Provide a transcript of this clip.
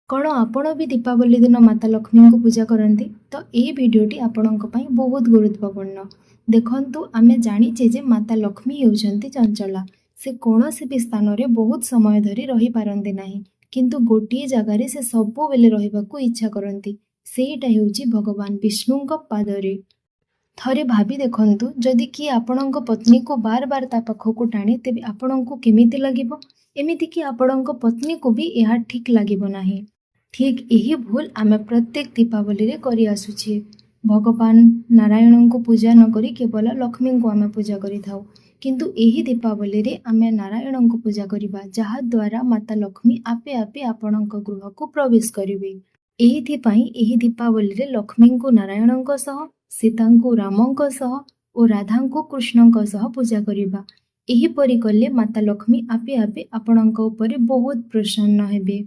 कौन आपण भी दीपावली दिन माता लक्ष्मी को पूजा करती तो ये भिडटी आपण बहुत गुरुत्वपूर्ण। देखु आमे जाचे जे माता लक्ष्मी होउछंती चंचला। से कौन से भी स्थान रे बहुत समय धरी रही पारंती नाही, किंतु गोटे जगार से सबु बेले रहिबाकू इच्छा करती। सेटा हेउची भगवान विष्णुंक पादरे। थरे भाभी देखंतु जदि किए आपणक पत्नी को बार बार ता पाखकू टाणे तेबे आपणको केमिति लागिबो। एमिति कि आपणक पत्नी को भी यह ठीक लागिबो नाही। ठीक यही भूल आमे प्रत्येक दीपावली रे करी आसुछे। भगवान नारायण को पूजा न करी केवल लक्ष्मी को आमे पूजा करि थाउ, किंतु यही दीपावली रे आमे नारायण को पूजा करिबा, जहा द्वारा माता लक्ष्मी आपे आपे आपणक गृह को प्रवेश करिवे। एहिथि पई एही दीपावली रे लक्ष्मी को नारायण को सह, सीता को राम को सह और राधा को कृष्ण को सह पूजा करिबा। एही परि कले माता लक्ष्मी आपे आपे आपणक उपरे बहुत प्रसन्न हेबे।